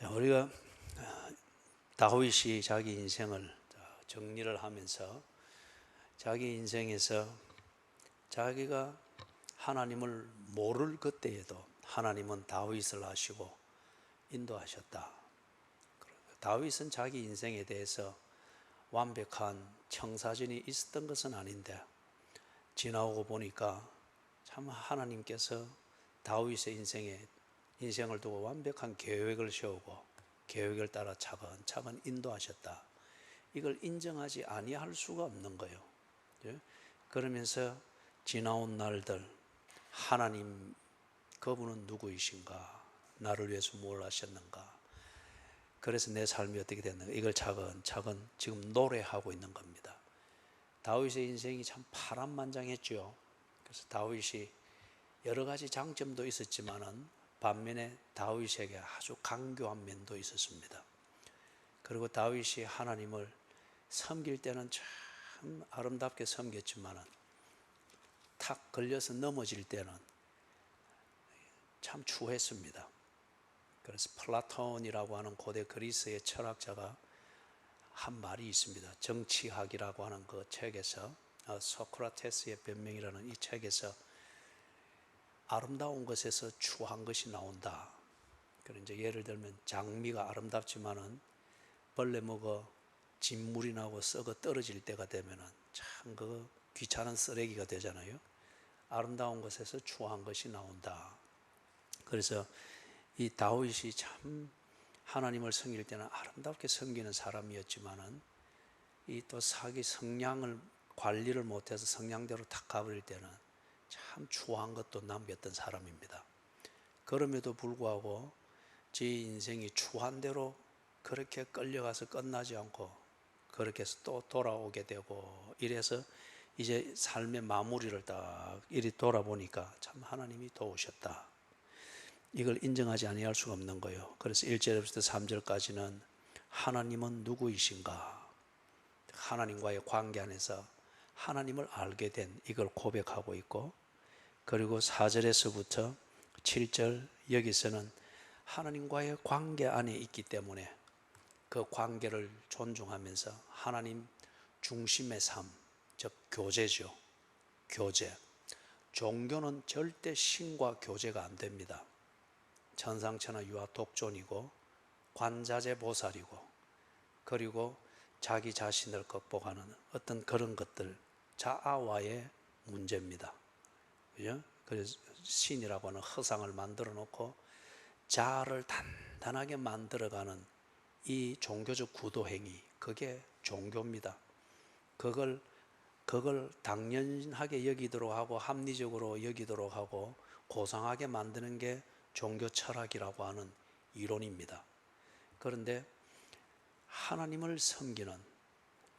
자, 우리가 다윗이 자기 인생을 정리를 하면서 자기 인생에서 자기가 하나님을 모를 그때에도 하나님은 다윗을 하시고 인도하셨다. 다윗은 자기 인생에 대해서 완벽한 청사진이 있었던 것은 아닌데 지나오고 보니까 참 하나님께서 다윗의 인생을 두고 완벽한 계획을 세우고 계획을 따라 차근차근 인도하셨다. 이걸 인정하지 아니할 수가 없는 거예요. 그러면서 지나온 날들 하나님 그분은 누구이신가? 나를 위해서 뭘 하셨는가? 그래서 내 삶이 어떻게 됐는가? 이걸 차근차근 지금 노래하고 있는 겁니다. 다윗의 인생이 참 파란만장했죠. 그래서 다윗이 여러 가지 장점도 있었지만은 반면에 다윗에게 아주 강교한 면도 있었습니다. 그리고 다윗이 하나님을 섬길 때는 참 아름답게 섬겼지만은 탁 걸려서 넘어질 때는 참 추했습니다. 그래서 플라톤이라고 하는 고대 그리스의 철학자가 한 말이 있습니다. 정치학이라고 하는 그 책에서 소크라테스의 변명이라는 이 책에서 아름다운 것에서 추한 것이 나온다. 그런 이제 예를 들면 장미가 아름답지만은 벌레 먹어 진물이 나고 썩어 떨어질 때가 되면은 참 그 귀찮은 쓰레기가 되잖아요. 아름다운 것에서 추한 것이 나온다. 그래서 이 다윗이 참 하나님을 섬길 때는 아름답게 섬기는 사람이었지만은 이 또 자기 성량을 관리를 못해서 성량대로 탁 가버릴 때는 참 추한 것도 남겼던 사람입니다. 그럼에도 불구하고 제 인생이 추한 대로 그렇게 끌려가서 끝나지 않고 그렇게 해서 또 돌아오게 되고 이래서 이제 삶의 마무리를 딱 이리 돌아보니까 참 하나님이 도우셨다. 이걸 인정하지 아니할 수가 없는 거예요. 그래서 1절부터 3절까지는 하나님은 누구이신가? 하나님과의 관계 안에서 하나님을 알게 된 이걸 고백하고 있고, 그리고 4절에서부터 7절 여기서는 하나님과의 관계 안에 있기 때문에 그 관계를 존중하면서 하나님 중심의 삶, 즉 교제죠. 교제. 종교는 절대 신과 교제가 안 됩니다. 천상천하 유아 독존이고 관자재 보살이고 그리고 자기 자신을 극복하는 어떤 그런 것들, 자아와의 문제입니다. 그죠? 그래서 신이라고 하는 허상을 만들어 놓고 자아를 단단하게 만들어가는 이 종교적 구도행위, 그게 종교입니다. 그걸 당연하게 여기도록 하고 합리적으로 여기도록 하고 고상하게 만드는 게 종교 철학이라고 하는 이론입니다. 그런데 하나님을 섬기는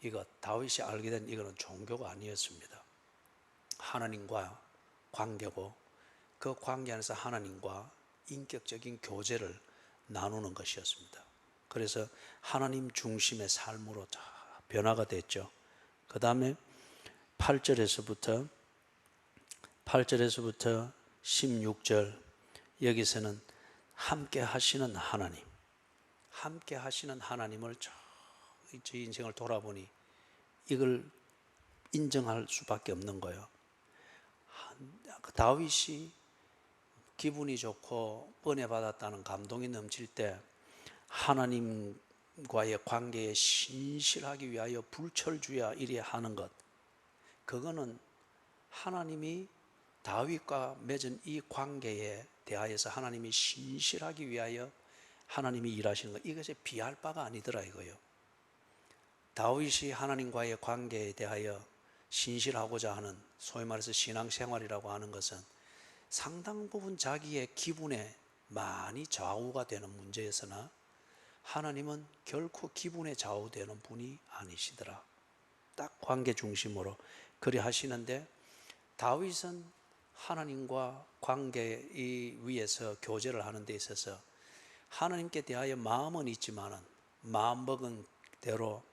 이것, 다윗이 알게 된 이거는 종교가 아니었습니다. 하나님과 관계고 그 관계 안에서 하나님과 인격적인 교제를 나누는 것이었습니다. 그래서 하나님 중심의 삶으로 다 변화가 됐죠. 그 다음에 8절에서부터 16절 여기서는 함께 하시는 하나님, 함께 하시는 하나님을 저 인생을 돌아보니 이걸 인정할 수밖에 없는 거예요. 다윗이 기분이 좋고 은혜 받았다는 감동이 넘칠 때 하나님과의 관계에 신실하기 위하여 불철주야 이래 하는 것, 그거는 하나님이 다윗과 맺은 이 관계에 대하여서 하나님이 신실하기 위하여 하나님이 일하시는 것, 이것에 비할 바가 아니더라 이거요. 다윗이 하나님과의 관계에 대하여 신실하고자 하는 소위 말해서 신앙생활이라고 하는 것은 상당 부분 자기의 기분에 많이 좌우가 되는 문제였으나 하나님은 결코 기분에 좌우되는 분이 아니시더라. 딱 관계 중심으로 그리 하시는데 다윗은 하나님과 관계 위에서 교제를 하는 데 있어서 하나님께 대하여 마음은 있지만은 마음먹은 대로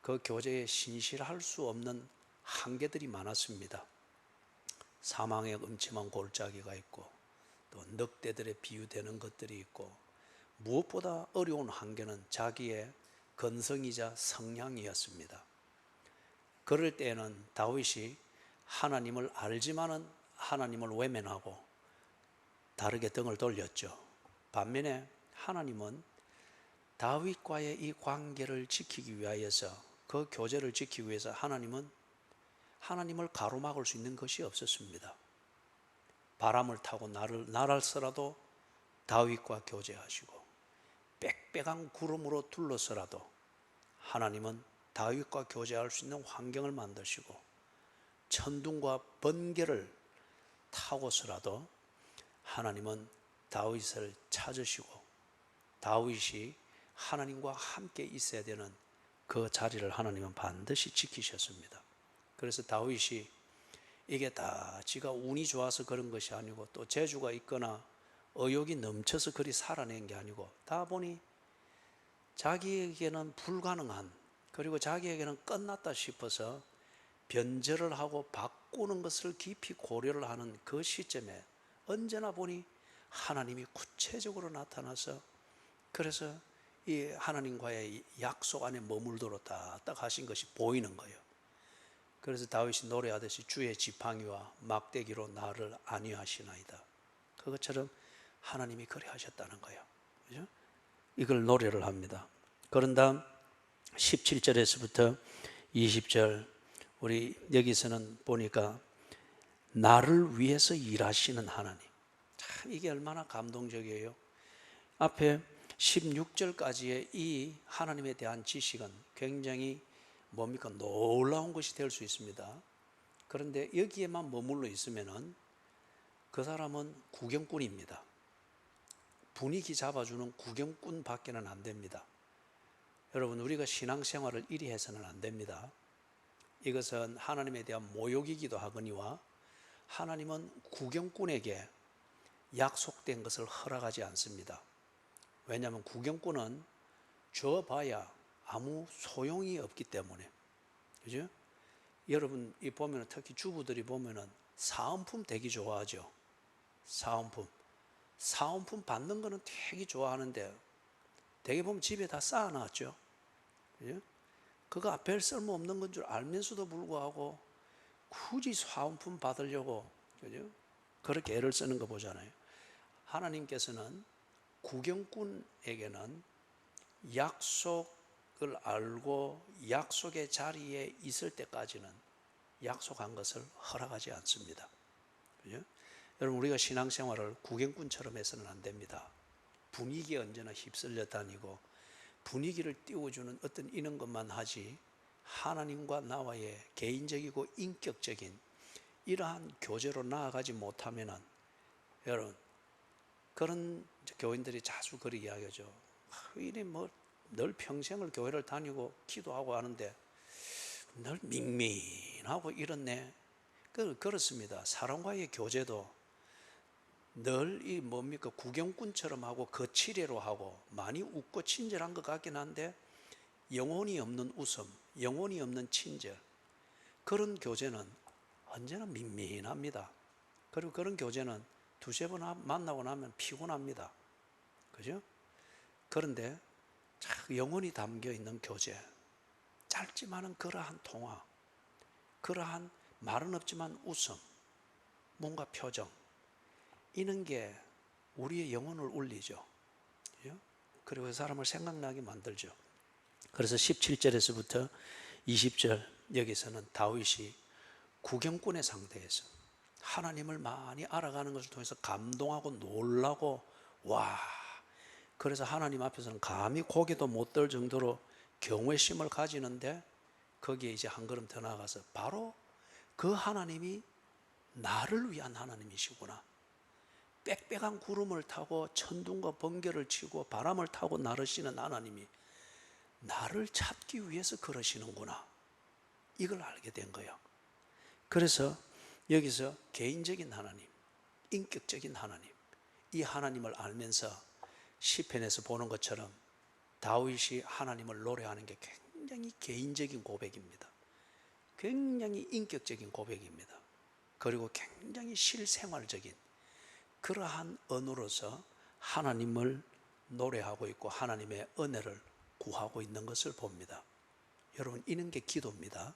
그 교제에 신실할 수 없는 한계들이 많았습니다. 사망의 음침한 골짜기가 있고 또 늑대들에 비유되는 것들이 있고 무엇보다 어려운 한계는 자기의 건성이자 성향이었습니다. 그럴 때에는 다윗이 하나님을 알지만은 하나님을 외면하고 다르게 등을 돌렸죠. 반면에 하나님은 다윗과의 이 관계를 지키기 위하여서, 그 교제를 지키기 위해서 하나님을 가로막을 수 있는 것이 없었습니다. 바람을 타고 날아서라도 다윗과 교제하시고, 빽빽한 구름으로 둘러서라도 하나님은 다윗과 교제할 수 있는 환경을 만드시고, 천둥과 번개를 타고서라도 하나님은 다윗을 찾으시고, 다윗이 하나님과 함께 있어야 되는 그 자리를 하나님은 반드시 지키셨습니다. 그래서 다윗이 이게 다 지가 운이 좋아서 그런 것이 아니고, 또 재주가 있거나 의욕이 넘쳐서 그리 살아낸 게 아니고, 다 보니 자기에게는 불가능한, 그리고 자기에게는 끝났다 싶어서 변절을 하고 바꾸는 것을 깊이 고려를 하는 그 시점에 언제나 보니 하나님이 구체적으로 나타나서, 그래서 이 하나님과의 약속 안에 머물도록 딱 하신 것이 보이는 거예요. 그래서 다윗이 노래하듯이 주의 지팡이와 막대기로 나를 안위하시나이다. 그것처럼 하나님이 그리 하셨다는 거예요. 그죠? 이걸 노래를 합니다. 그런 다음 17절에서부터 20절, 우리 여기서는 보니까 나를 위해서 일하시는 하나님. 참 이게 얼마나 감동적이에요. 앞에 16절까지의 이 하나님에 대한 지식은 굉장히 뭡니까? 놀라운 것이 될 수 있습니다. 그런데 여기에만 머물러 있으면은 그 사람은 구경꾼입니다. 분위기 잡아주는 구경꾼 밖에는 안 됩니다. 여러분, 우리가 신앙생활을 이리 해서는 안 됩니다. 이것은 하나님에 대한 모욕이기도 하거니와, 하나님은 구경꾼에게 약속된 것을 허락하지 않습니다. 왜냐하면 구경꾼은 줘봐야 아무 소용이 없기 때문에. 그죠? 여러분, 이 보면은, 특히 주부들이 보면은 사은품 되게 좋아하죠. 사은품 받는 거는 되게 좋아하는데, 되게 보면 집에 다 쌓아놨죠. 그죠? 그거 별 쓸모없는 건 줄 알면서도 불구하고 굳이 사은품 받으려고, 그죠? 그렇게 애를 쓰는 거 보잖아요. 하나님께서는 구경꾼에게는 약속을 알고 약속의 자리에 있을 때까지는 약속한 것을 허락하지 않습니다. 그죠? 여러분, 우리가 신앙생활을 구경꾼처럼 해서는 안 됩니다. 분위기에 언제나 휩쓸려 다니고 분위기를 띄워주는 어떤 이런 것만 하지, 하나님과 나와의 개인적이고 인격적인 이러한 교제로 나아가지 못하면은, 여러분, 그런 교인들이 자주 그렇게 이야기하죠. 이래 늘 평생을 교회를 다니고 기도하고 하는데 늘 밍밍하고 이렇네. 그렇습니다. 사람과의 교제도 늘 이 뭡니까? 구경꾼처럼 하고 거칠애로 하고 많이 웃고 친절한 것 같긴 한데, 영혼이 없는 웃음, 영혼이 없는 친절, 그런 교제는 언제나 민민합니다. 그리고 그런 교제는 두세 번 만나고 나면 피곤합니다. 그죠? 그런데 영혼이 담겨 있는 교제, 짧지만은 그러한 통화, 그러한 말은 없지만 웃음, 뭔가 표정, 이런 게 우리의 영혼을 울리죠. 그리고 그 사람을 생각나게 만들죠. 그래서 17절에서부터 20절, 여기서는 다윗이 구경꾼의 상태에서 하나님을 많이 알아가는 것을 통해서 감동하고 놀라고, 와, 그래서 하나님 앞에서는 감히 고개도 못 들 정도로 경외심을 가지는데, 거기에 이제 한 걸음 더 나아가서 바로 그 하나님이 나를 위한 하나님이시구나. 빽빽한 구름을 타고 천둥과 번개를 치고 바람을 타고 나르시는 하나님이 나를 찾기 위해서 그러시는구나. 이걸 알게 된 거예요. 그래서 여기서 개인적인 하나님, 인격적인 하나님, 이 하나님을 알면서 시편에서 보는 것처럼 다윗이 하나님을 노래하는 게 굉장히 개인적인 고백입니다. 굉장히 인격적인 고백입니다. 그리고 굉장히 실생활적인 그러한 언어로서 하나님을 노래하고 있고 하나님의 은혜를 구하고 있는 것을 봅니다. 여러분, 이런 게 기도입니다.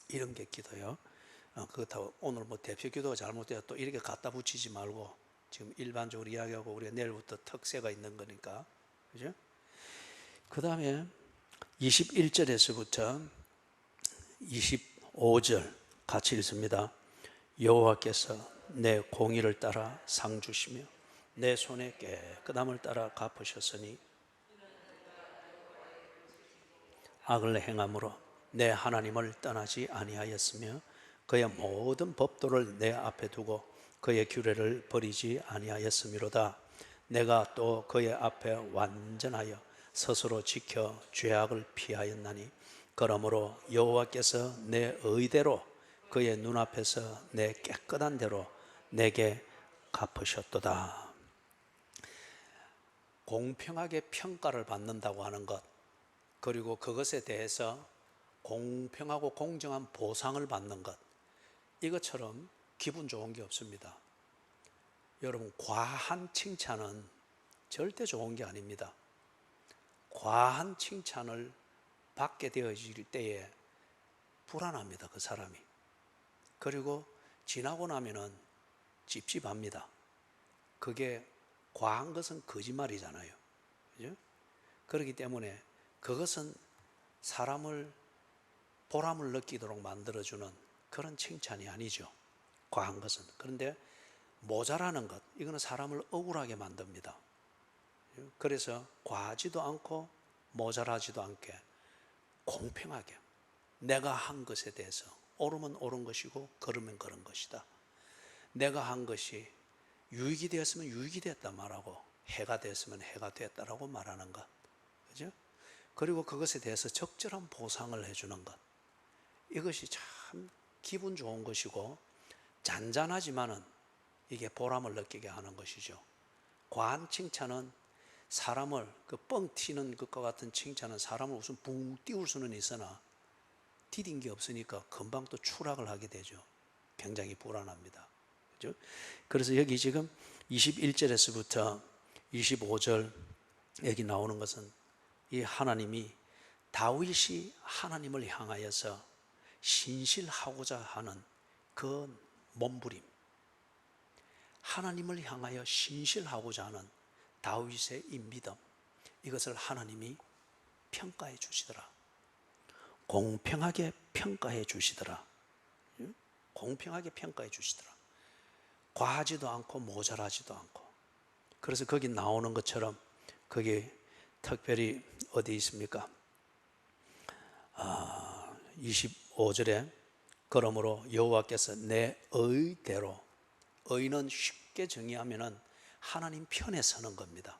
이런 게 기도요. 그렇다고 오늘 뭐 대표 기도가 잘못되어 또 이렇게 갖다 붙이지 말고, 지금 일반적으로 이야기하고 우리가 내일부터 특세가 있는 거니까, 그죠? 그 다음에 21절에서부터 25절 같이 읽습니다. 여호와께서 내 공의를 따라 상 주시며 내 손에 깨끗함을 따라 갚으셨으니 악을 행함으로 내 하나님을 떠나지 아니하였으며 그의 모든 법도를 내 앞에 두고 그의 규례를 버리지 아니하였음이로다. 내가 또 그의 앞에 완전하여 스스로 지켜 죄악을 피하였나니 그러므로 여호와께서 내 의대로 그의 눈앞에서 내 깨끗한 대로 내게 갚으셨도다. 공평하게 평가를 받는다고 하는 것, 그리고 그것에 대해서 공평하고 공정한 보상을 받는 것, 이것처럼 기분 좋은 게 없습니다. 여러분, 과한 칭찬은 절대 좋은 게 아닙니다. 과한 칭찬을 받게 되어질 때에 불안합니다, 그 사람이. 그리고 지나고 나면은 찝찝합니다. 그게 과한 것은 거짓말이잖아요. 그죠? 그렇기 때문에 그것은 사람을 보람을 느끼도록 만들어주는 그런 칭찬이 아니죠, 과한 것은. 그런데 모자라는 것, 이거는 사람을 억울하게 만듭니다. 그래서 과하지도 않고 모자라지도 않게 공평하게 내가 한 것에 대해서 옳으면 옳은 것이고 그르면 그른 것이다. 내가 한 것이 유익이 되었으면 유익이 됐다 말하고 해가 되었으면 해가 되었다라고 말하는 것, 그죠? 그리고 그것에 대해서 적절한 보상을 해주는 것, 이것이 참 기분 좋은 것이고 잔잔하지만은 이게 보람을 느끼게 하는 것이죠. 과한 칭찬은 사람을, 그 뻥 튀는 것과 같은 칭찬은 사람을 우선 붕 띄울 수는 있으나 디딘 게 없으니까 금방 또 추락을 하게 되죠. 굉장히 불안합니다. 그죠? 그래서 여기 지금 21절에서부터 25절 여기 나오는 것은 이 하나님이 다윗이 하나님을 향하여서 신실하고자 하는 그 몸부림, 하나님을 향하여 신실하고자 하는 다윗의 이 믿음, 이것을 하나님이 평가해 주시더라. 공평하게 평가해 주시더라. 공평하게 평가해 주시더라. 과하지도 않고 모자라지도 않고. 그래서 거기 나오는 것처럼 거기 특별히 어디 있습니까? 25절에 그러므로 여호와께서 내 의대로, 의는 쉽게 정의하면은 하나님 편에 서는 겁니다.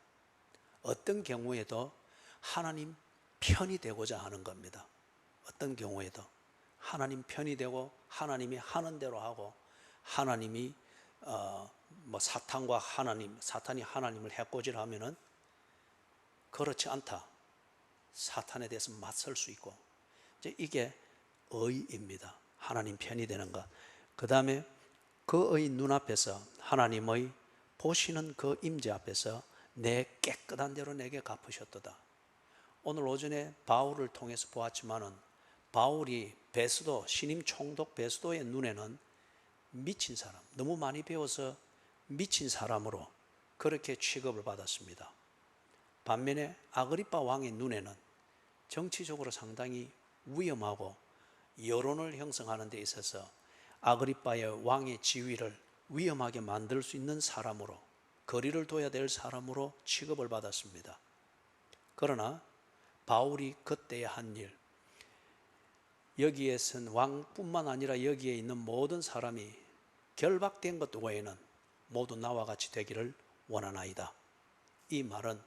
어떤 경우에도 하나님 편이 되고자 하는 겁니다. 어떤 경우에도 하나님 편이 되고 하나님이 하는 대로 하고, 하나님이 사탄과 사탄이 하나님을 해코지하면은 그렇지 않다, 사탄에 대해서 맞설 수 있고, 이제 이게 의입니다. 하나님 편이 되는 것. 그 다음에 그 의 눈앞에서, 하나님의 보시는 그 임재 앞에서 내 깨끗한 대로 내게 갚으셨도다. 오늘 오전에 바울을 통해서 보았지만은 바울이 베스도, 신임 총독 베스도의 눈에는 미친 사람, 너무 많이 배워서 미친 사람으로 그렇게 취급을 받았습니다. 반면에 아그리빠 왕의 눈에는 정치적으로 상당히 위험하고 여론을 형성하는 데 있어서 아그리빠의 왕의 지위를 위험하게 만들 수 있는 사람으로, 거리를 둬야 될 사람으로 취급을 받았습니다. 그러나 바울이 그때의 한 일, 여기에선 왕뿐만 아니라 여기에 있는 모든 사람이 결박된 것 외에는 모두 나와 같이 되기를 원하나이다. 이 말은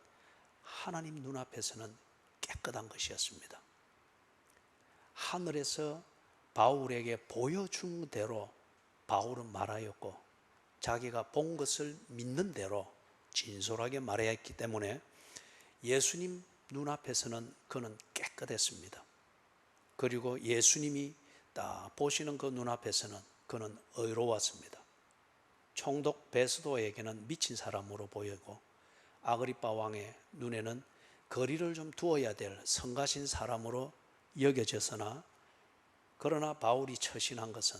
하나님 눈앞에서는 깨끗한 것이었습니다. 하늘에서 바울에게 보여준 대로 바울은 말하였고, 자기가 본 것을 믿는 대로 진솔하게 말했기 때문에 예수님 눈앞에서는 그는 깨끗했습니다. 그리고 예수님이 딱 보시는 그 눈앞에서는 그는 의로웠습니다. 총독 베스도에게는 미친 사람으로 보이고, 아그리빠 왕의 눈에는 거리를 좀 두어야 될 성가신 사람으로 여겨졌으나, 그러나 바울이 처신한 것은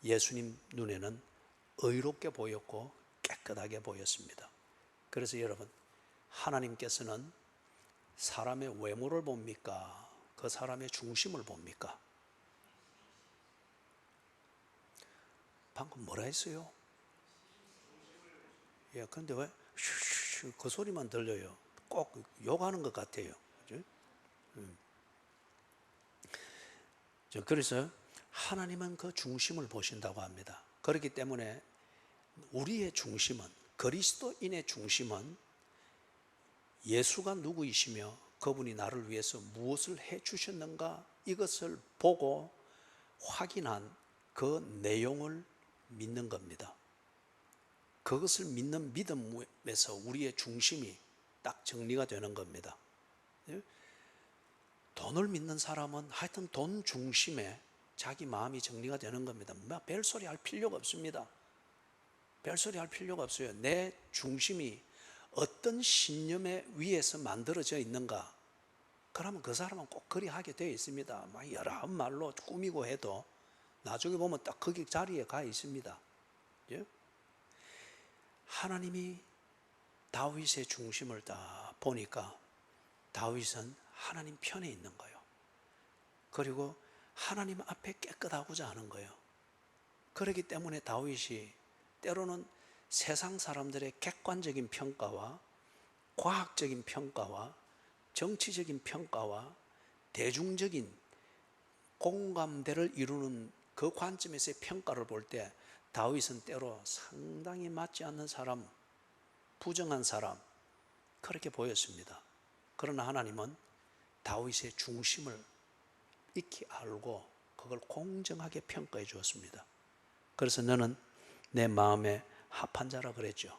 예수님 눈에는 의롭게 보였고 깨끗하게 보였습니다. 그래서 여러분, 하나님께서는 사람의 외모를 봅니까? 그 사람의 중심을 봅니까? 방금 뭐라 했어요? 예, 그런데 왜 그 소리만 들려요? 꼭 욕하는 것 같아요. 그죠? 그래서 하나님은 그 중심을 보신다고 합니다. 그렇기 때문에 우리의 중심은, 그리스도인의 중심은 예수가 누구이시며 그분이 나를 위해서 무엇을 해 주셨는가, 이것을 보고 확인한 그 내용을 믿는 겁니다. 그것을 믿는 믿음에서 우리의 중심이 딱 정리가 되는 겁니다. 돈을 믿는 사람은 하여튼 돈 중심에 자기 마음이 정리가 되는 겁니다. 별소리 할 필요가 없습니다. 별소리 할 필요가 없어요. 내 중심이 어떤 신념에 위에서 만들어져 있는가, 그러면 그 사람은 꼭 그리하게 되어 있습니다. 막 여러 말로 꾸미고 해도 나중에 보면 딱 거기 자리에 가 있습니다. 예? 하나님이 다윗의 중심을 다 보니까 다윗은 하나님 편에 있는 거예요. 그리고 하나님 앞에 깨끗하고자 하는 거예요. 그렇기 때문에 다윗이 때로는 세상 사람들의 객관적인 평가와 과학적인 평가와 정치적인 평가와 대중적인 공감대를 이루는 그 관점에서의 평가를 볼 때 다윗은 때로 상당히 맞지 않는 사람, 부정한 사람, 그렇게 보였습니다. 그러나 하나님은 다윗의 중심을 익히 알고 그걸 공정하게 평가해 주었습니다. 그래서 너는 내 마음에 합한 자라 그랬죠.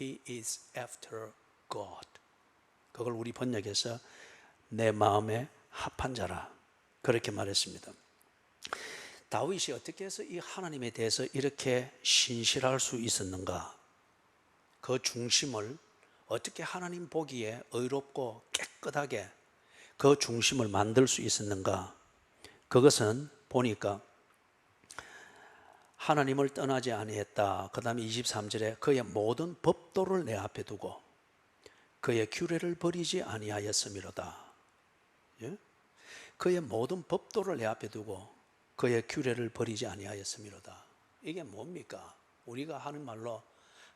He is after God. 그걸 우리 번역에서 내 마음에 합한 자라 그렇게 말했습니다. 다윗이 어떻게 해서 이 하나님에 대해서 이렇게 신실할 수 있었는가? 그 중심을 어떻게 하나님 보기에 의롭고 깨끗하게 그 중심을 만들 수 있었는가? 그것은 보니까 하나님을 떠나지 아니했다. 그 다음에 23절에 그의 모든 법도를 내 앞에 두고 그의 규례를 버리지 아니하였음이로다. 예? 그의 모든 법도를 내 앞에 두고 그의 규례를 버리지 아니하였음이로다. 이게 뭡니까? 우리가 하는 말로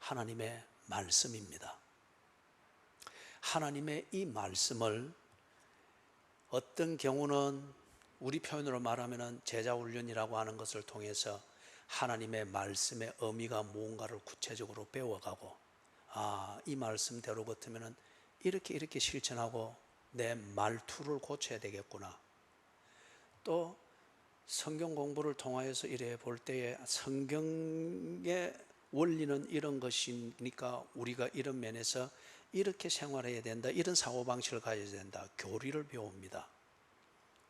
하나님의 말씀입니다. 하나님의 이 말씀을 어떤 경우는 우리 표현으로 말하면 제자훈련이라고 하는 것을 통해서 하나님의 말씀의 의미가 무언가를 구체적으로 배워가고, 이 말씀대로 같으면 이렇게 실천하고 내 말투를 고쳐야 되겠구나. 또 성경 공부를 통하여서 이래 볼 때에 성경의 원리는 이런 것이니까 우리가 이런 면에서 이렇게 생활해야 된다, 이런 사고방식을 가져야 된다, 교리를 배웁니다.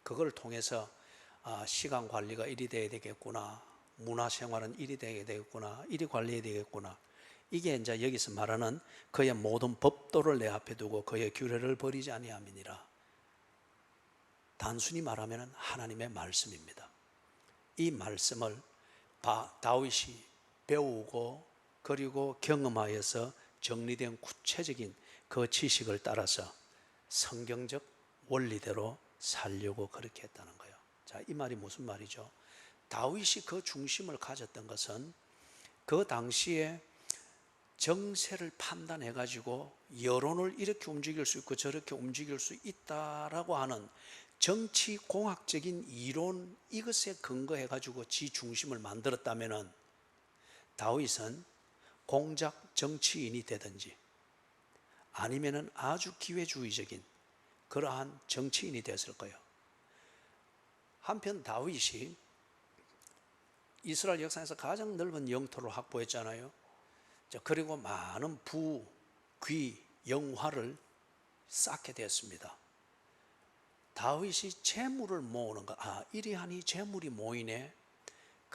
그걸 통해서 시간 관리가 이리 돼야 되겠구나, 문화생활은 이리 돼야 되겠구나, 이리 관리해야 되겠구나. 이게 이제 여기서 말하는 그의 모든 법도를 내 앞에 두고 그의 규례를 버리지 아니함이니라. 단순히 말하면 하나님의 말씀입니다. 이 말씀을 다윗이 배우고 그리고 경험하여서 정리된 구체적인 그 지식을 따라서 성경적 원리대로 살려고 그렇게 했다는 거예요. 자, 이 말이 무슨 말이죠? 다윗이 그 중심을 가졌던 것은 그 당시에 정세를 판단해 가지고 여론을 이렇게 움직일 수 있고 저렇게 움직일 수 있다라고 하는 정치 공학적인 이론, 이것에 근거해 가지고 지 중심을 만들었다면은 다윗은 공작 정치인이 되든지 아니면은 아주 기회주의적인 그러한 정치인이 됐을 거예요. 한편 다윗이 이스라엘 역사에서 가장 넓은 영토를 확보했잖아요. 그리고 많은 부, 귀, 영화를 쌓게 되었습니다. 다윗이 재물을 모으는 것, 이리하니 재물이 모이네.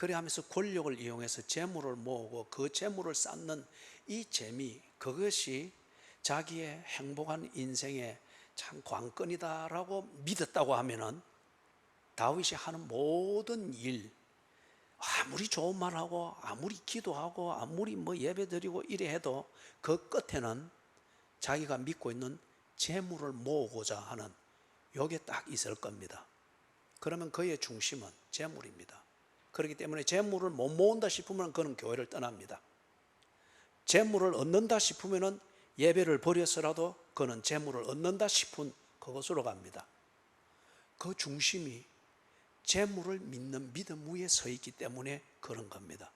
그래 하면서 권력을 이용해서 재물을 모으고 그 재물을 쌓는 이 재미, 그것이 자기의 행복한 인생의 참 관건이다라고 믿었다고 하면은 다윗이 하는 모든 일, 아무리 좋은 말하고 아무리 기도하고 아무리 뭐 예배드리고 이래 해도 그 끝에는 자기가 믿고 있는 재물을 모으고자 하는 요게 딱 있을 겁니다. 그러면 그의 중심은 재물입니다. 그렇기 때문에 재물을 못 모은다 싶으면 그는 교회를 떠납니다. 재물을 얻는다 싶으면 예배를 버려서라도 그는 재물을 얻는다 싶은 그것으로 갑니다. 그 중심이 재물을 믿는 믿음 위에 서 있기 때문에 그런 겁니다.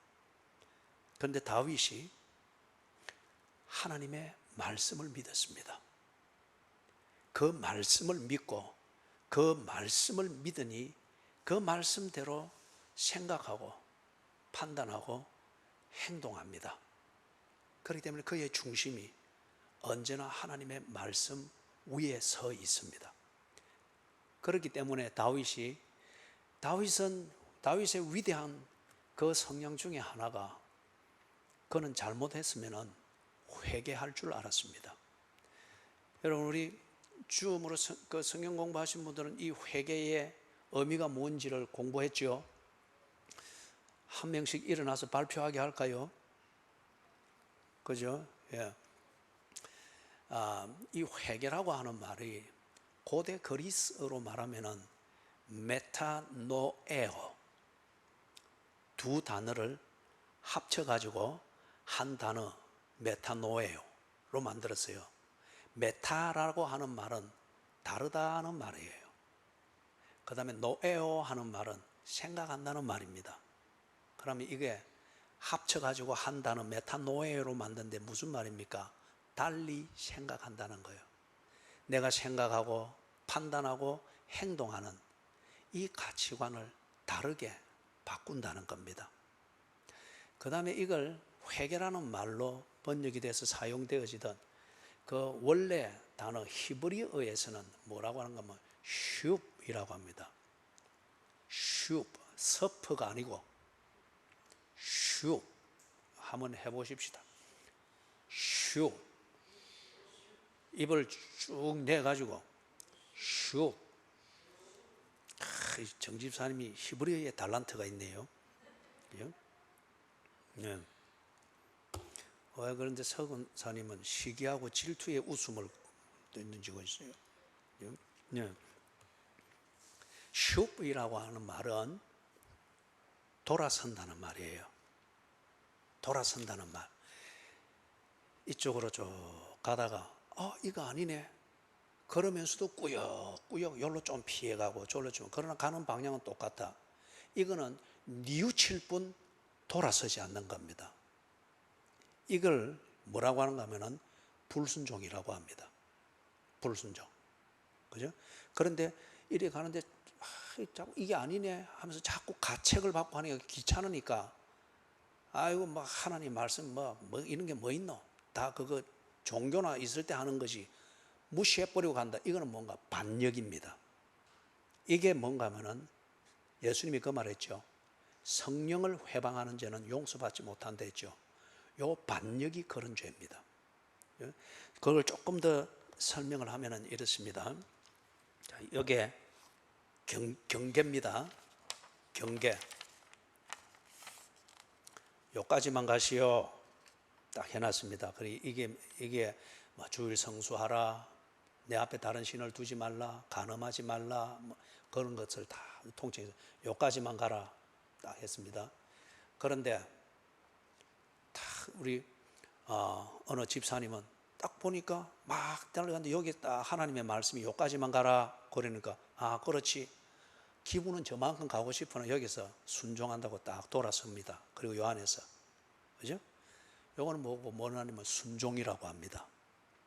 그런데 다윗이 하나님의 말씀을 믿었습니다. 그 말씀을 믿고 그 말씀을 믿으니 그 말씀대로 생각하고 판단하고 행동합니다. 그렇기 때문에 그의 중심이 언제나 하나님의 말씀 위에 서 있습니다. 그렇기 때문에 다윗의 위대한 그 성향 중에 하나가 그는 잘못했으면 회개할 줄 알았습니다. 여러분, 우리 주음으로 그 성경 공부하신 분들은 이 회개의 의미가 뭔지를 공부했죠. 한 명씩 일어나서 발표하게 할까요? 그죠? 예. 이 회개라고 하는 말이 고대 그리스어로 말하면은 메타노에오, 두 단어를 합쳐가지고 한 단어 메타노에오로 만들었어요. 메타라고 하는 말은 다르다는 말이에요. 그 다음에 노에오 하는 말은 생각한다는 말입니다. 그러면 이게 합쳐가지고 한 단어 메타노에오로 만드는데 무슨 말입니까? 달리 생각한다는 거예요. 내가 생각하고 판단하고 행동하는 이 가치관을 다르게 바꾼다는 겁니다. 그 다음에 이걸 회개라는 말로 번역이 돼서 사용되어지던 그 원래 단어 히브리어에서는 뭐라고 하는 거면 슈프이라고 합니다. 슈프, 서프가 아니고 슈프. 한번 해보십시다. 슈프. 입을 쭉 내가지고 슈프. 정 집사님이 히브리어에 달란트가 있네요. 네. 왜 그런데 서근사님은 시기하고 질투의 웃음을 던지고 있어요. 네. 슈프이라고 하는 말은 돌아선다는 말이에요. 돌아선다는 말. 이쪽으로 쭉 가다가 이거 아니네. 그러면서도 꾸역꾸역 여기로 좀 피해가고 저기로 좀, 그러나 가는 방향은 똑같다. 이거는 뉘우칠 뿐 돌아서지 않는 겁니다. 이걸 뭐라고 하는가 하면은 불순종이라고 합니다. 불순종. 그죠? 그런데 이래 가는데 이게 아니네 하면서 자꾸 가책을 받고 하니까 귀찮으니까 아이고 뭐 하나님 말씀 뭐 이런 게 뭐 있노? 다 그거 종교나 있을 때 하는 것이 무시해버리고 간다. 이거는 뭔가 반역입니다. 이게 뭔가 하면은 예수님이 그 말했죠. 성령을 회방하는 죄는 용서받지 못한다 했죠. 요 반역이 그런 죄입니다. 그걸 조금 더 설명을 하면은 이렇습니다. 자, 여기에 경계입니다. 경계. 요까지만 가시오. 딱 해놨습니다. 이게 뭐 주일 성수하라, 내 앞에 다른 신을 두지 말라, 간음하지 말라, 뭐 그런 것을 다 통칭해서 요까지만 가라 딱 했습니다. 그런데 딱 우리 어느 집사님은 딱 보니까 막 달려갔는데 여기 딱 하나님의 말씀이 요까지만 가라 그러니까 그렇지. 기분은 저만큼 가고 싶으나 여기서 순종한다고 딱 돌아섭니다. 그리고 요 안에서 그죠? 요거는 뭐냐면 순종이라고 합니다.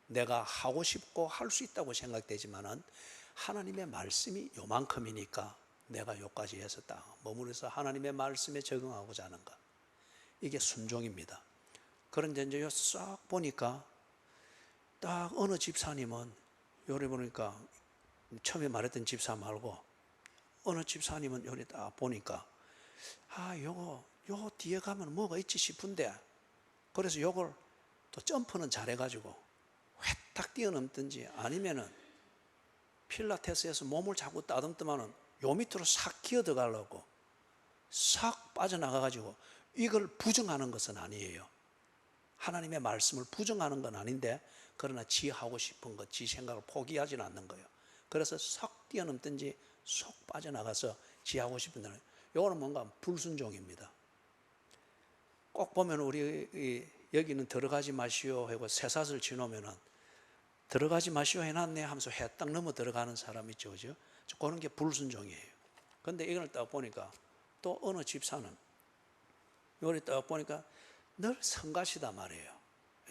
내가 하고 싶고 할 수 있다고 생각되지만은 하나님의 말씀이 요만큼이니까 내가 요까지 해서 딱 머무르서 하나님의 말씀에 적응하고자 하는 것. 이게 순종입니다. 그런데 이제 싹 보니까 딱 어느 집사님은 요래 보니까 처음에 말했던 집사 말고 어느 집사님은 요래 딱 보니까 요 뒤에 가면 뭐가 있지 싶은데, 그래서 요걸 또 점프는 잘해가지고 회딱 뛰어넘든지, 아니면은 필라테스에서 몸을 자꾸 따듬더만은 요 밑으로 싹 기어 들어가려고 싹 빠져나가가지고, 이걸 부정하는 것은 아니에요. 하나님의 말씀을 부정하는 건 아닌데, 그러나 지 하고 싶은 것, 지 생각을 포기하지는 않는 거예요. 그래서 싹 뛰어넘든지 쏙 빠져나가서 지 하고 싶은 대로. 요거는 뭔가 불순종입니다. 꼭 보면 우리 여기는 들어가지 마시오 하고 쇠사슬 치놓으면은 들어가지 마시오 해놨네 하면서 해 딱 넘어 들어가는 사람 있죠, 그죠? 그런 게 불순종이에요. 근데 이걸 딱 보니까 또 어느 집사는 요리 딱 보니까 늘 성가시다 말이에요.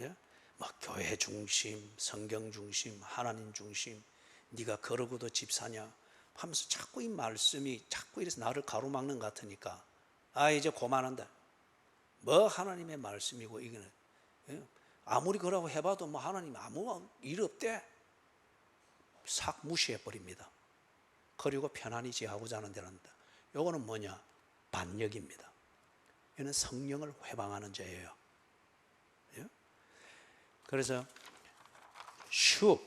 예? 막 교회 중심, 성경 중심, 하나님 중심, 네가 그러고도 집사냐 하면서 자꾸 이 말씀이 자꾸 이래서 나를 가로막는 것 같으니까, 이제 그만한다. 뭐 하나님의 말씀이고 이거는, 예? 아무리 그러고 해봐도 뭐 하나님 아무 일 없대. 싹 무시해버립니다. 그리고 편안히 지하고자 하는 데란다. 요거는 뭐냐? 반역입니다. 이는 성령을 회방하는 죄예요. 예? 그래서 슉,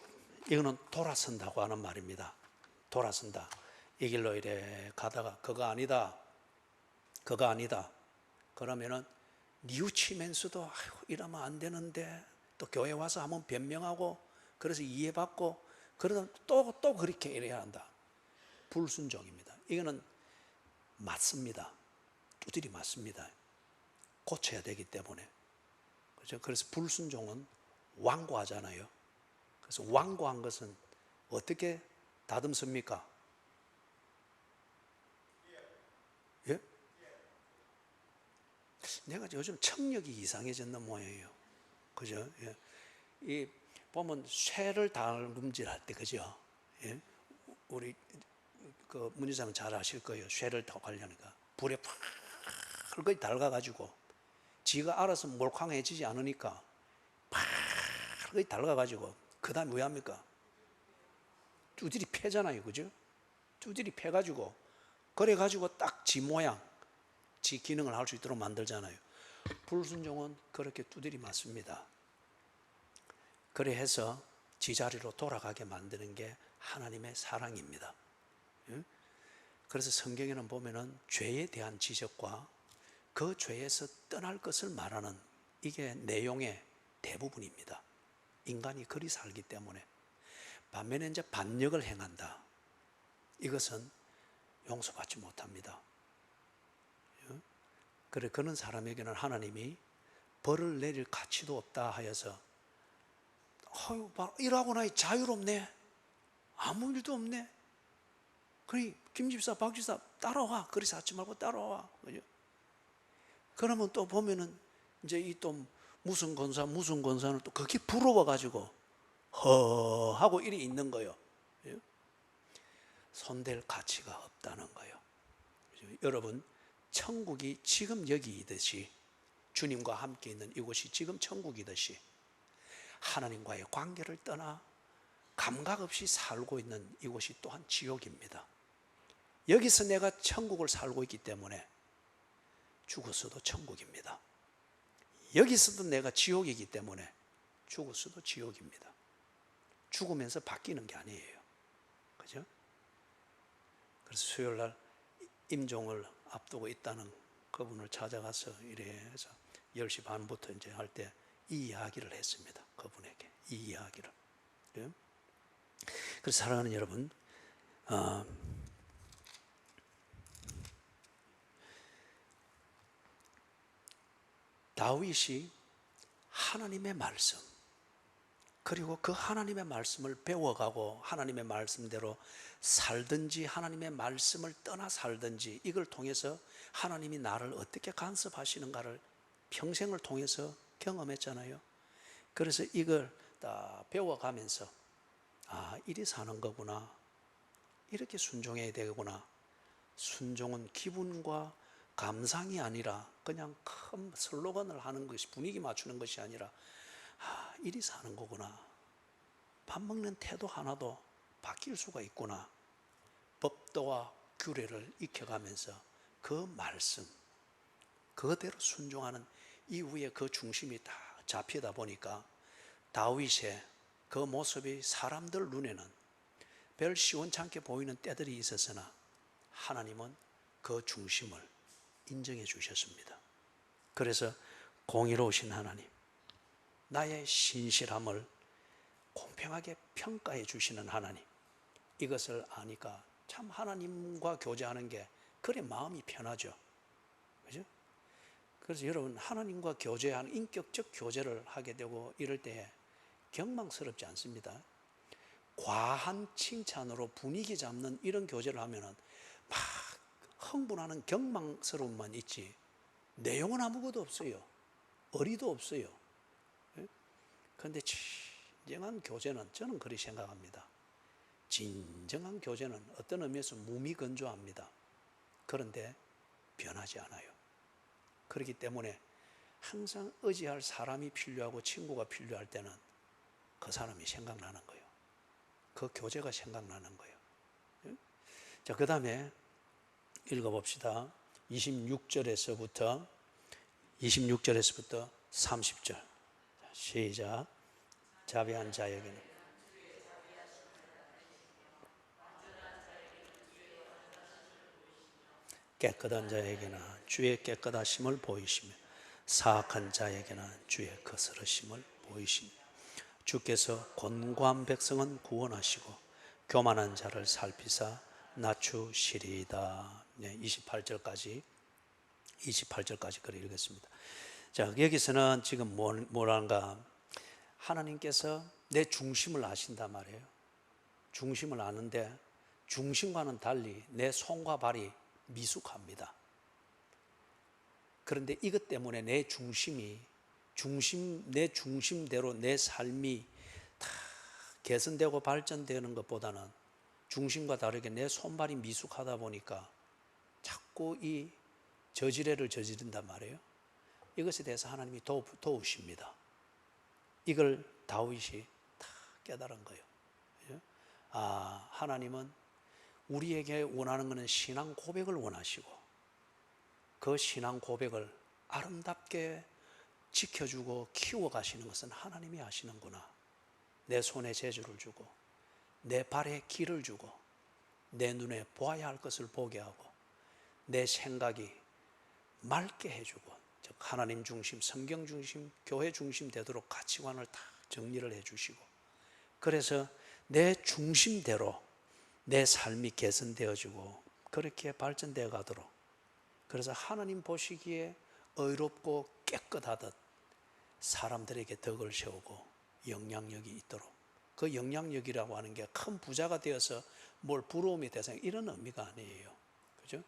이거는 돌아선다고 하는 말입니다. 돌아선다. 이 길로 이래 가다가 그거 아니다, 그거 아니다. 그러면은 뉘우치면서도 이러면 안 되는데, 또 교회 와서 한번 변명하고 그래서 이해받고 그러다 또 그렇게 이래야 한다. 불순종입니다. 이거는 맞습니다. 두드리 맞습니다. 고쳐야 되기 때문에. 그렇죠? 그래서 불순종은 완고하잖아요. 그래서 완고한 것은 어떻게 다듬습니까? 예? 내가 요즘 청력이 이상해졌는 모양이에요. 그죠? 예. 이 보면 쇠를 다듬질할 때, 그죠? 예? 우리 그 문지사는 잘 아실 거예요. 쇠를 더 관리하니까 불에 팍 달가가지고 지가 알아서 몰캉해지지 않으니까 팍 달가가지고 그 다음에 왜 합니까? 두드리 패잖아요, 그죠? 두드리 패가지고 그래가지고 딱 지 모양, 지 기능을 할 수 있도록 만들잖아요. 불순종은 그렇게 두드리 맞습니다. 그래 해서 지자리로 돌아가게 만드는 게 하나님의 사랑입니다. 그래서 성경에는 보면은 죄에 대한 지적과 그 죄에서 떠날 것을 말하는 이게 내용의 대부분입니다. 인간이 그리 살기 때문에. 반면에 이제 반역을 행한다. 이것은 용서받지 못합니다. 그래, 그런 사람에게는 하나님이 벌을 내릴 가치도 없다 하여서, 일하고 나니 자유롭네, 아무 일도 없네, 그래 김집사 박집사 따라와, 그래서 하지 말고 따라와. 그죠? 그러면 또 보면은 이제 이 또 무슨 권사는 또 그게 부러워가지고 하고 이리 있는 거예요. 손댈 가치가 없다는 거예요. 여러분, 천국이 지금 여기 있듯이, 주님과 함께 있는 이곳이 지금 천국이듯이, 하나님과의 관계를 떠나 감각 없이 살고 있는 이곳이 또한 지옥입니다. 여기서 내가 천국을 살고 있기 때문에 죽었어도 천국입니다. 여기서도 내가 지옥이기 때문에 죽었어도 지옥입니다. 죽으면서 바뀌는 게 아니에요. 그죠? 그래서 수요일 날 임종을 앞두고 있다는 그분을 찾아가서 이래서 10시 반부터 이제 할 때 이 이야기를 했습니다. 그분에게 이 이야기를. 그래서 사랑하는 여러분, 다윗이 하나님의 말씀, 그리고 그 하나님의 말씀을 배워가고 하나님의 말씀대로 살든지 하나님의 말씀을 떠나 살든지, 이걸 통해서 하나님이 나를 어떻게 간섭하시는가를 평생을 통해서 경험했잖아요. 그래서 이걸 다 배워가면서 이리 사는 거구나, 이렇게 순종해야 되구나. 순종은 기분과 감상이 아니라 그냥 큰 슬로건을 하는 것이, 분위기 맞추는 것이 아니라 이리 사는 거구나. 밥 먹는 태도 하나도 바뀔 수가 있구나. 법도와 규례를 익혀가면서 그 말씀 그대로 순종하는 이후에 그 중심이 다 잡히다 보니까 다윗의 그 모습이 사람들 눈에는 별 시원찮게 보이는 때들이 있었으나 하나님은 그 중심을 인정해 주셨습니다. 그래서 공의로우신 하나님, 나의 신실함을 공평하게 평가해 주시는 하나님, 이것을 아니까 참 하나님과 교제하는 게 그래 마음이 편하죠. 그죠? 그래서 여러분, 하나님과 교제하는 인격적 교제를 하게 되고 이럴 때에 경망스럽지 않습니다. 과한 칭찬으로 분위기 잡는 이런 교제를 하면은 막 흥분하는 경망스러움만 있지 내용은 아무것도 없어요. 어리도 없어요. 그런데 진정한 교제는, 저는 그렇게 생각합니다. 진정한 교제는 어떤 의미에서 무미건조합니다. 그런데 변하지 않아요. 그렇기 때문에 항상 의지할 사람이 필요하고 친구가 필요할 때는 그 사람이 생각나는 거예요. 그 교제가 생각나는 거예요. 자, 그 다음에 읽어봅시다. 26절에서부터 30절. 시작. 자비한 자에게는 깨끗한 자에게는 주의 깨끗하심을 보이시며 사악한 자에게는 주의 거스르심을 보이시며 주께서 곤고한 백성은 구원하시고 교만한 자를 살피사 낮추시리이다. 네, 28절까지 그렇게 읽었습니다. 자, 여기서는 지금 뭐란가, 하나님께서 내 중심을 아신단 말이에요. 중심을 아는데 중심과는 달리 내 손과 발이 미숙합니다. 그런데 이것 때문에 내 중심대로 내 삶이 다 개선되고 발전되는 것보다는 중심과 다르게 내 손발이 미숙하다 보니까 자꾸 이 저지레를 저지른단 말이에요. 이것에 대해서 하나님이 도우십니다. 이걸 다윗이 다 깨달은 거예요. 아, 하나님은 우리에게 원하는 것은 신앙 고백을 원하시고 그 신앙 고백을 아름답게 지켜주고 키워가시는 것은 하나님이 하시는구나. 내 손에 재주를 주고 내 발에 길을 주고 내 눈에 보아야 할 것을 보게 하고 내 생각이 맑게 해주고, 즉 하나님 중심, 성경 중심, 교회 중심 되도록 가치관을 다 정리를 해주시고, 그래서 내 중심대로 내 삶이 개선되어지고 그렇게 발전되어 가도록, 그래서 하나님 보시기에 의롭고 깨끗하듯 사람들에게 덕을 세우고 영향력이 있도록, 그 영향력이라고 하는 게 큰 부자가 되어서 뭘 부러움의 대상, 이런 의미가 아니에요. 그죠?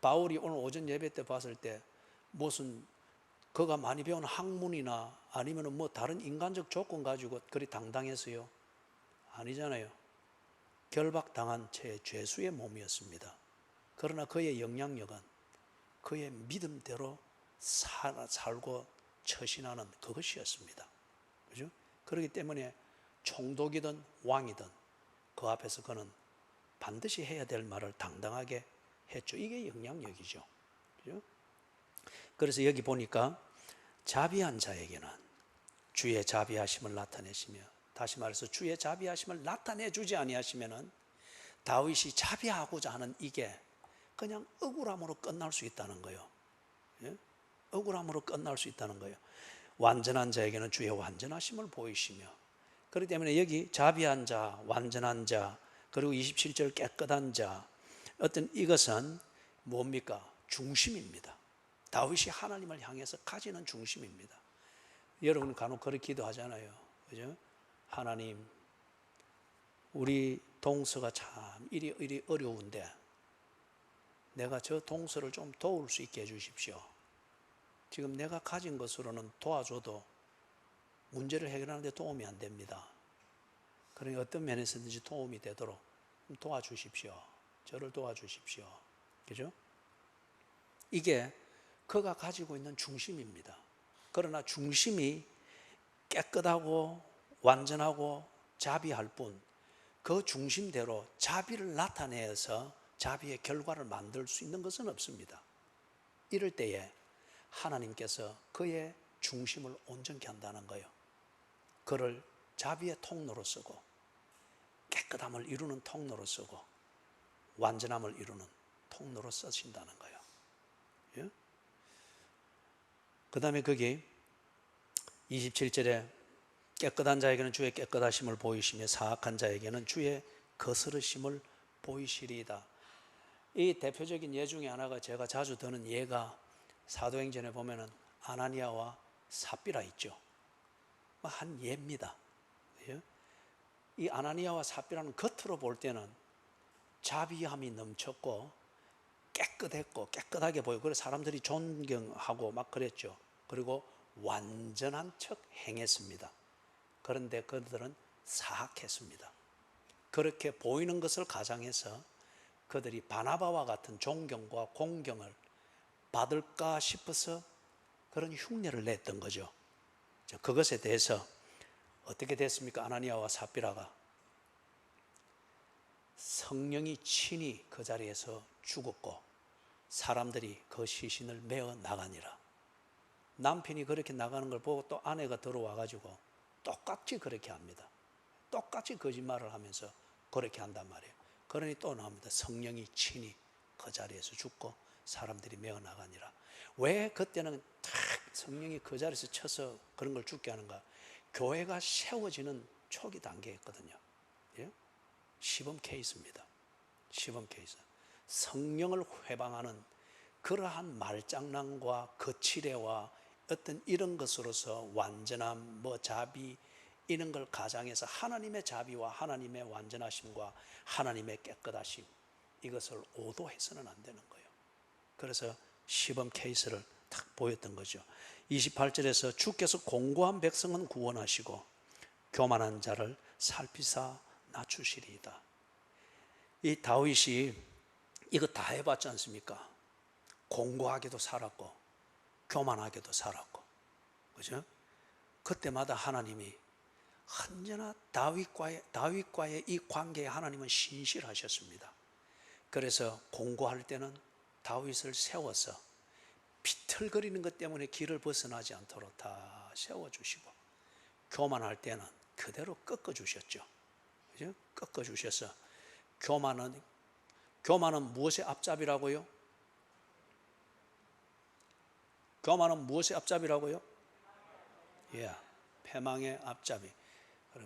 바울이 오늘 오전 예배 때 봤을 때 무슨 그가 많이 배운 학문이나 아니면 뭐 다른 인간적 조건 가지고 그리 당당했어요? 아니잖아요. 결박당한 채 죄수의 몸이었습니다. 그러나 그의 영향력은 그의 믿음대로 살고 처신하는 그것이었습니다. 그죠? 그렇기 때문에 총독이든 왕이든 그 앞에서 그는 반드시 해야 될 말을 당당하게 했죠. 이게 영향력이죠. 그죠? 그래서 여기 보니까 자비한 자에게는 주의 자비하심을 나타내시며, 다시 말해서 주의 자비하심을 나타내주지 아니하시면은 다윗이 자비하고자 하는 이게 그냥 억울함으로 끝날 수 있다는 거예요. 예? 억울함으로 끝날 수 있다는 거예요. 완전한 자에게는 주의 완전하심을 보이시며, 그렇기 때문에 여기 자비한 자, 완전한 자, 그리고 27절 깨끗한 자, 어떤 이것은 뭡니까? 중심입니다. 다윗이 하나님을 향해서 가지는 중심입니다. 여러분 간혹 그렇게 기도하잖아요. 그죠? 하나님, 우리 동서가 참 이리 어려운데 내가 저 동서를 좀 도울 수 있게 해주십시오. 지금 내가 가진 것으로는 도와줘도 문제를 해결하는 데 도움이 안 됩니다. 그러니 어떤 면에서든지 도움이 되도록 도와주십시오. 저를 도와주십시오. 그죠? 이게 그가 가지고 있는 중심입니다. 그러나 중심이 깨끗하고 완전하고 자비할 뿐, 그 중심대로 자비를 나타내서 자비의 결과를 만들 수 있는 것은 없습니다. 이럴 때에 하나님께서 그의 중심을 온전케 한다는 거예요. 그를 자비의 통로로 쓰고 깨끗함을 이루는 통로로 쓰고 완전함을 이루는 통로로 쓰신다는 거예요. 예? 그 다음에 거기 27절에 깨끗한 자에게는 주의 깨끗하심을 보이시며 사악한 자에게는 주의 거스르심을 보이시리이다. 이 대표적인 예 중에 하나가 제가 자주 드는 예가 사도행전에 보면은 아나니아와 삽비라 있죠. 한 예입니다. 이 아나니아와 삽비라는 겉으로 볼 때는 자비함이 넘쳤고 깨끗했고 깨끗하게 보이고 그래서 사람들이 존경하고 막 그랬죠. 그리고 완전한 척 행했습니다. 그런데 그들은 사악했습니다. 그렇게 보이는 것을 가장해서 그들이 바나바와 같은 존경과 공경을 받을까 싶어서 그런 흉내를 냈던 거죠. 그것에 대해서 어떻게 됐습니까? 아나니아와 삽비라가 성령이 친히 그 자리에서 죽었고 사람들이 그 시신을 메어 나가니라. 남편이 그렇게 나가는 걸 보고 또 아내가 들어와 가지고 똑같이 그렇게 합니다. 똑같이 거짓말을 하면서 그렇게 한단 말이에요. 그러니 또 나옵니다. 성령이 친히 그 자리에서 죽고 사람들이 메어 나가니라. 왜 그때는 탁 성령이 그 자리에서 쳐서 그런 걸 죽게 하는가? 교회가 세워지는 초기 단계였거든요. 예? 시범 케이스입니다. 시범 케이스. 성령을 회방하는 그러한 말장난과 거칠애와 어떤 이런 것으로서 완전함, 자비 이런 걸 가장해서 하나님의 자비와 하나님의 완전하심과 하나님의 깨끗하심 이것을 오도해서는 안 되는 거예요. 그래서 시범 케이스를 딱 보였던 거죠. 28절에서 주께서 공고한 백성은 구원하시고 교만한 자를 살피사 낮추시리이다. 이 다윗이 이거 다 해봤지 않습니까? 공고하게도 살았고 교만하게도 살았고, 그죠? 그때마다 하나님이 언제나 다윗과의 이 관계에 하나님은 신실하셨습니다. 그래서 공고할 때는 다윗을 세워서 비틀거리는 것 때문에 길을 벗어나지 않도록 다 세워주시고, 교만할 때는 그대로 꺾어주셨죠. 그죠? 꺾어주셔서 교만은 무엇의 앞잡이라고요? 교만은 무엇의 앞잡이라고요? 예, 패망의 앞잡이.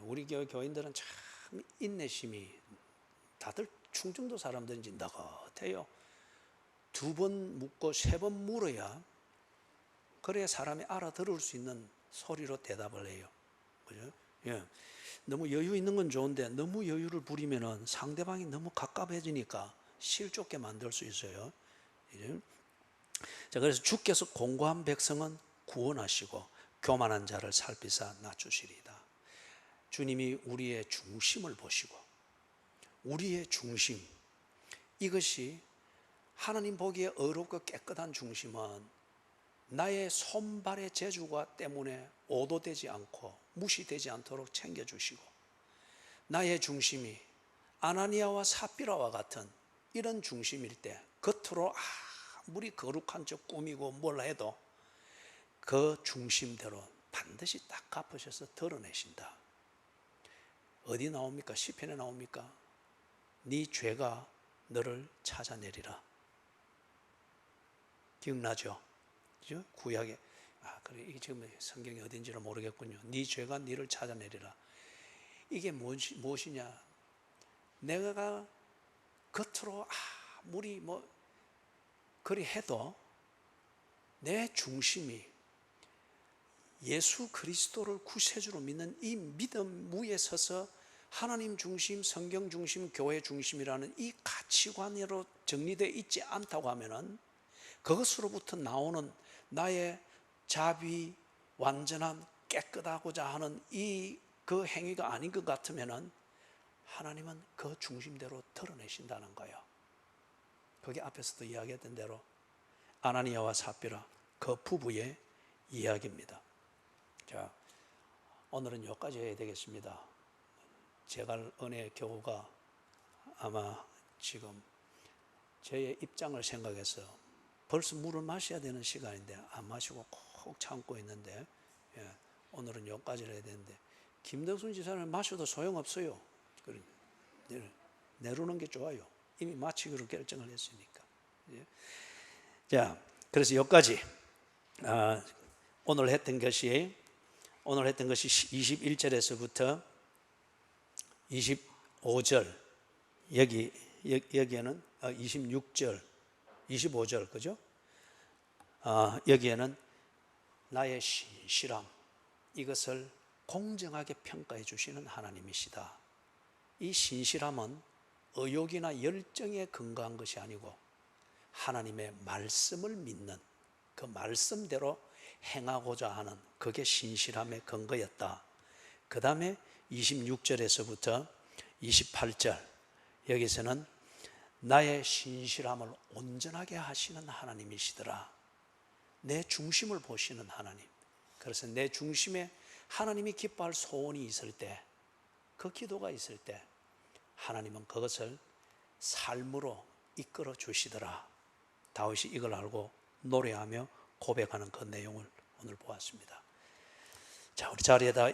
우리 교회 교인들은 참 인내심이, 다들 충청도 사람들인지 너긋해요. 2번 묻고 3번 물어야 그래야 사람이 알아들을 수 있는 소리로 대답을 해요. 그죠? 예. 너무 여유 있는 건 좋은데 너무 여유를 부리면은 상대방이 너무 갑갑해지니까 실족게 만들 수 있어요. 자, 그래서 주께서 공고한 백성은 구원하시고 교만한 자를 살피사 낮추시리이다. 주님이 우리의 중심을 보시고, 우리의 중심, 이것이 하나님 보기에 어렵고 깨끗한 중심은 나의 손발의 재주가 때문에 오도되지 않고 무시되지 않도록 챙겨주시고, 나의 중심이 아나니아와 삽비라와 같은 이런 중심일 때 겉으로 아무리 거룩한 척 꾸미고 뭘 해도 그 중심대로 반드시 딱 갚으셔서 드러내신다. 어디 나옵니까? 시편에 나옵니까? 네 죄가 너를 찾아내리라. 기억나죠? 그죠? 구약에 그래, 이게 지금 성경이 어딘지를 모르겠군요. 네 죄가 너를 찾아내리라. 이게 무엇이냐? 내가 겉으로 아무리 그리 해도 내 중심이 예수 그리스도를 구세주로 믿는 이 믿음 위에 서서 하나님 중심, 성경 중심, 교회 중심이라는 이 가치관으로 정리되어 있지 않다고 하면은 그것으로부터 나오는 나의 자비, 완전함, 깨끗하고자 하는 그 행위가 아닌 것 같으면은 하나님은 그 중심대로 드러내신다는 거예요. 거기 앞에서도 이야기했던 대로 아나니아와 삽비라 그 부부의 이야기입니다. 자, 오늘은 여기까지 해야 되겠습니다. 제갈 은혜 교우가 아마 지금 저의 입장을 생각해서 벌써 물을 마셔야 되는 시간인데 안 마시고 꼭 참고 있는데, 오늘은 여기까지 해야 되는데 김덕순 지사는 마셔도 소용없어요. 내려놓는 게 좋아요. 이미 마치기로 결정을 했으니까. 자, 그래서 여기까지 오늘 했던 것이 21절에서부터 25절, 여기에는 26절, 25절, 그죠? 여기에는 나의 신실함, 이것을 공정하게 평가해 주시는 하나님이시다. 이 신실함은 의욕이나 열정에 근거한 것이 아니고 하나님의 말씀을 믿는, 그 말씀대로 행하고자 하는, 그게 신실함의 근거였다. 그 다음에 26절에서부터 28절, 여기서는 나의 신실함을 온전하게 하시는 하나님이시더라. 내 중심을 보시는 하나님. 그래서 내 중심에 하나님이 기뻐할 소원이 있을 때, 그 기도가 있을 때 하나님은 그것을 삶으로 이끌어 주시더라. 다윗이 이걸 알고 노래하며 고백하는 그 내용을 오늘 보았습니다. 자, 우리 자리에다